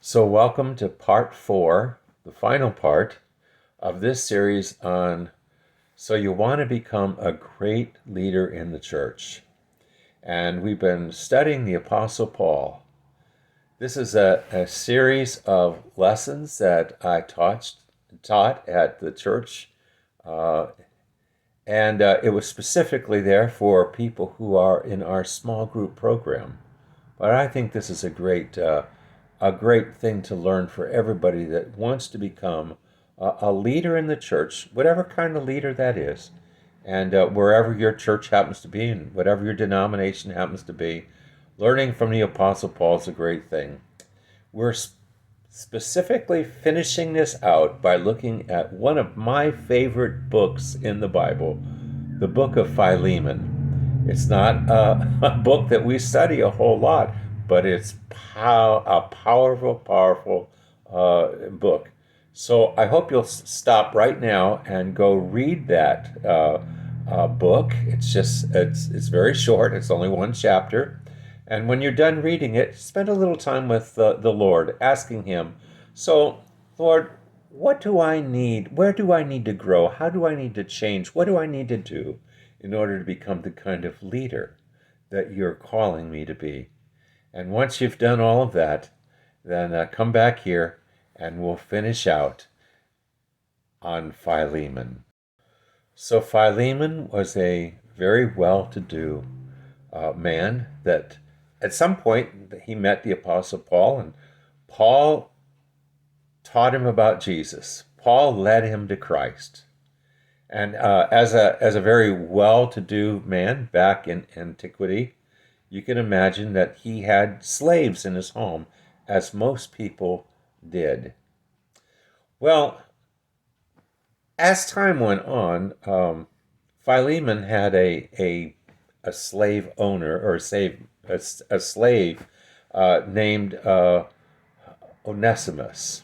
So, welcome to part 4, the final part of this series on So You Want to Become a Great Leader in the Church. And we've been studying the Apostle Paul. This is a series of lessons that I taught at the church, uh, and it was specifically there for people who are in our small group program. But I think this is a great thing to learn for everybody that wants to become a leader in the church, whatever kind of leader that is, and wherever your church happens to be and whatever your denomination happens to be. Learning from the Apostle Paul is a great thing. We're specifically finishing this out by looking at one of my favorite books in the Bible, the book of Philemon. It's not a book that we study a whole lot, but it's a powerful, powerful book. So I hope you'll stop right now and go read that book. It's very short. It's only one chapter. And when you're done reading it, spend a little time with the Lord, asking Him, so, Lord, what do I need? Where do I need to grow? How do I need to change? What do I need to do in order to become the kind of leader that you're calling me to be? And once you've done all of that, then come back here and we'll finish out on Philemon. So Philemon was a very well-to-do man that at some point he met the Apostle Paul, and Paul taught him about Jesus. Paul led him to Christ. And as a very well-to-do man back in antiquity, you can imagine that he had slaves in his home, as most people did. Well, as time went on, Philemon had a slave owner, or a slave named Onesimus.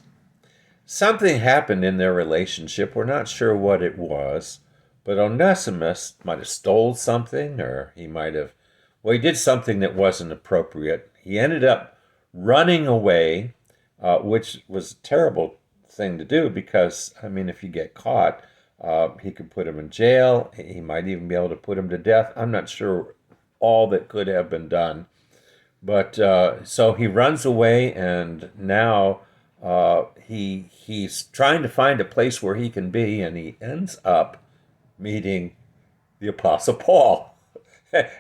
Something happened in their relationship. We're not sure what it was, but Onesimus might have stole something, or he did something that wasn't appropriate. He ended up running away, which was a terrible thing to do because, I mean, if you get caught, he could put him in jail. He might even be able to put him to death. I'm not sure all that could have been done. But so he runs away, and now he's trying to find a place where he can be, and he ends up meeting the Apostle Paul.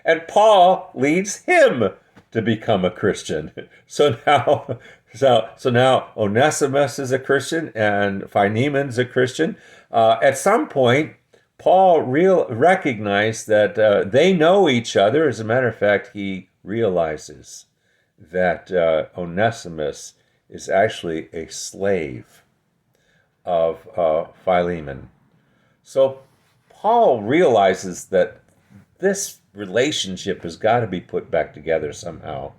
And Paul leads him to become a Christian. So now Onesimus is a Christian and Philemon's a Christian. At some point, Paul recognized that they know each other. As a matter of fact, he realizes that Onesimus is actually a slave of Philemon. So Paul realizes that this relationship has got to be put back together somehow.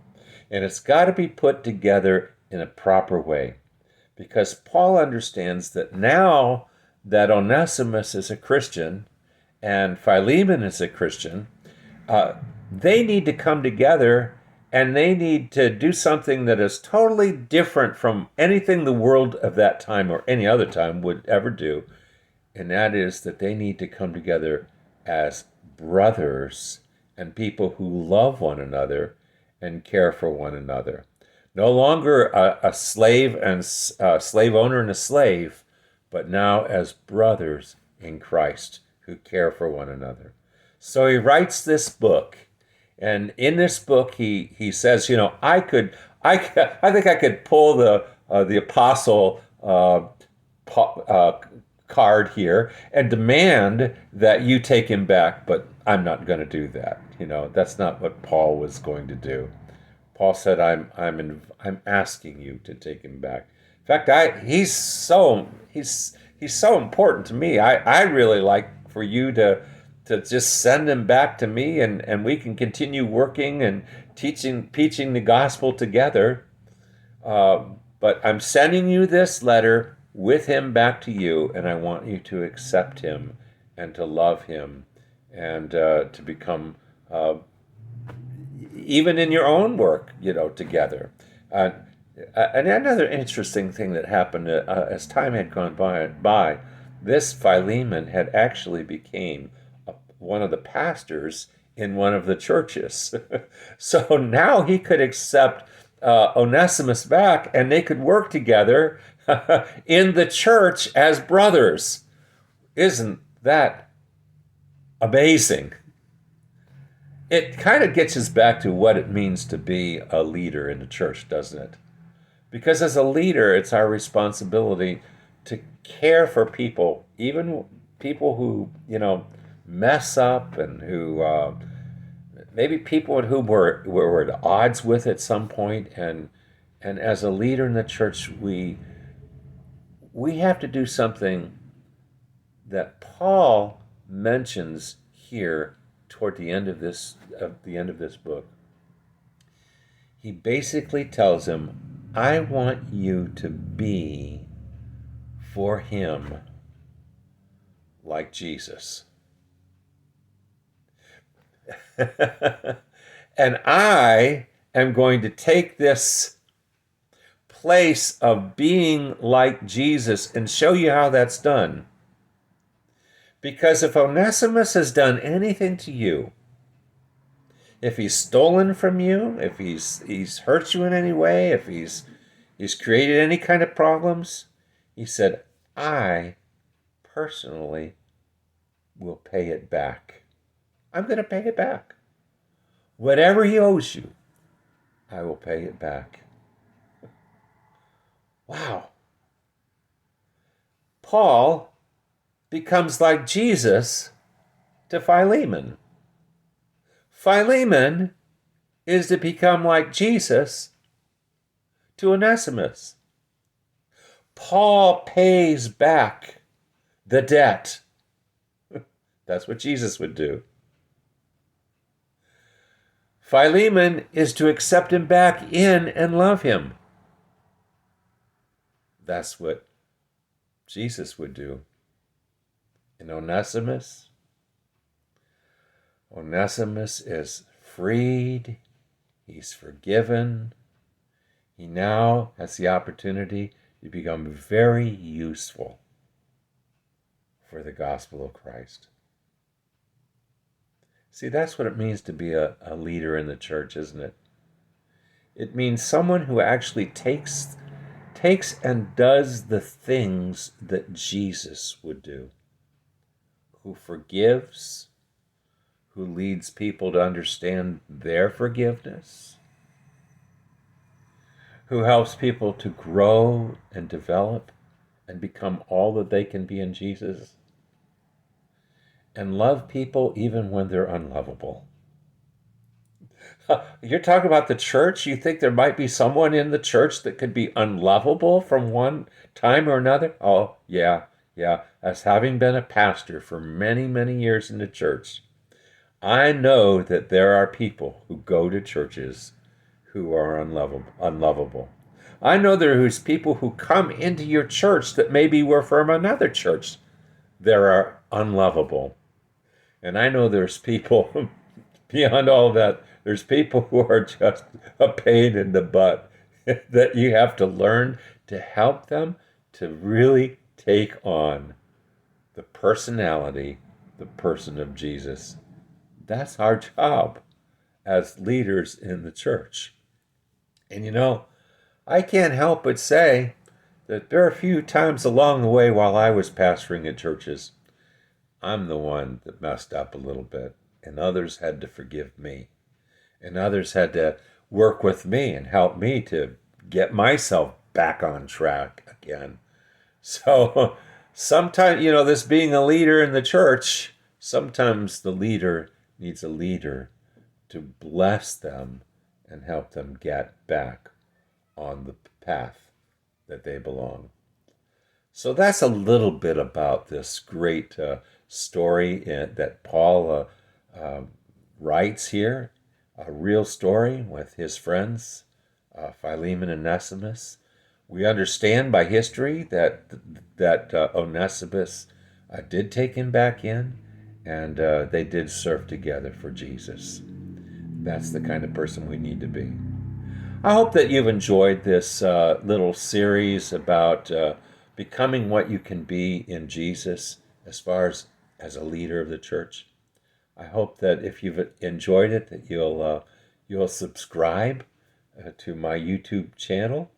And it's got to be put together in a proper way. Because Paul understands that now that Onesimus is a Christian and Philemon is a Christian, they need to come together and they need to do something that is totally different from anything the world of that time or any other time would ever do. And that is that they need to come together as brothers and people who love one another and care for one another. No longer a slave and slave owner and a slave, but now as brothers in Christ who care for one another. So he writes this book, and in this book he says, you know, I think I could pull the apostle card here and demand that you take him back, but I'm not going to do that. You know, that's not what Paul was going to do. Paul said, I'm asking you to take him back. In fact, he's so important to me. I really like for you to just send him back to me, and we can continue working and teaching the gospel together. But I'm sending you this letter with him back to you, and I want you to accept him and to love him and to become even in your own work, you know, together. And another interesting thing that happened as time had gone by, this Philemon had actually became one of the pastors in one of the churches. So now he could accept Onesimus back, and they could work together in the church as brothers. Isn't that amazing? It kind of gets us back to what it means to be a leader in the church, doesn't it? Because as a leader, it's our responsibility to care for people, even people who, mess up and who maybe people with whom we're at odds with at some point. And as a leader in the church, we have to do something that Paul mentions here toward the end of this book. He basically tells him, I want you to be for him like Jesus. And I am going to take this place of being like Jesus and show you how that's done. Because if Onesimus has done anything to you, if he's stolen from you, if he's hurt you in any way, if he's created any kind of problems, he said, I personally will pay it back. I'm going to pay it back. Whatever he owes you, I will pay it back. Wow. Paul becomes like Jesus to Philemon. Philemon is to become like Jesus to Onesimus. Paul pays back the debt. That's what Jesus would do. Philemon is to accept him back in and love him. That's what Jesus would do. And Onesimus is freed. He's forgiven. He now has the opportunity to become very useful for the gospel of Christ. See, that's what it means to be a leader in the church, isn't it? It means someone who actually takes and does the things that Jesus would do, who forgives, who leads people to understand their forgiveness, who helps people to grow and develop and become all that they can be in Jesus, and love people even when they're unlovable. You're talking about the church? You think there might be someone in the church that could be unlovable from one time or another? Oh, yeah. As having been a pastor for many, many years in the church, I know that there are people who go to churches who are unlovable. I know there's people who come into your church that maybe were from another church that are unlovable. And I know there's people, beyond all that, there's people who are just a pain in the butt that you have to learn to help them to really take on the personality, the person of Jesus. That's our job as leaders in the church. And I can't help but say that there are a few times along the way while I was pastoring at churches, I'm the one that messed up a little bit, and others had to forgive me. And others had to work with me and help me to get myself back on track again. So sometimes, this being a leader in the church, sometimes the leader needs a leader to bless them and help them get back on the path that they belong. So that's a little bit about this great story that Paul writes here, a real story with his friends, Philemon and Onesimus. We understand by history that Onesimus did take him back in, and they did serve together for Jesus. That's the kind of person we need to be. I hope that you've enjoyed this little series about becoming what you can be in Jesus as far as a leader of the church. I hope that if you've enjoyed it, that you'll subscribe to my YouTube channel,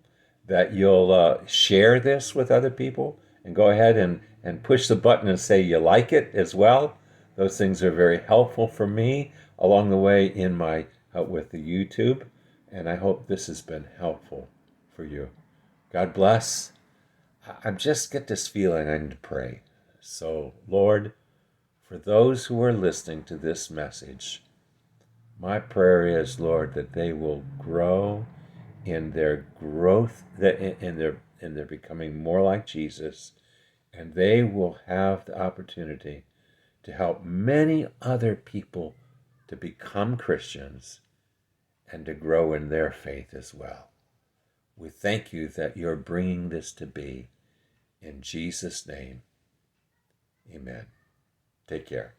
that you'll share this with other people, and go ahead and push the button and say you like it as well. Those things are very helpful for me along the way in my with the YouTube, and I hope this has been helpful for you. God bless. I just get this feeling I need to pray. So, Lord, for those who are listening to this message, my prayer is, Lord, that they will grow in their growth, in their becoming more like Jesus, and they will have the opportunity to help many other people to become Christians and to grow in their faith as well. We thank you that you're bringing this to be. In Jesus' name, amen. Take care.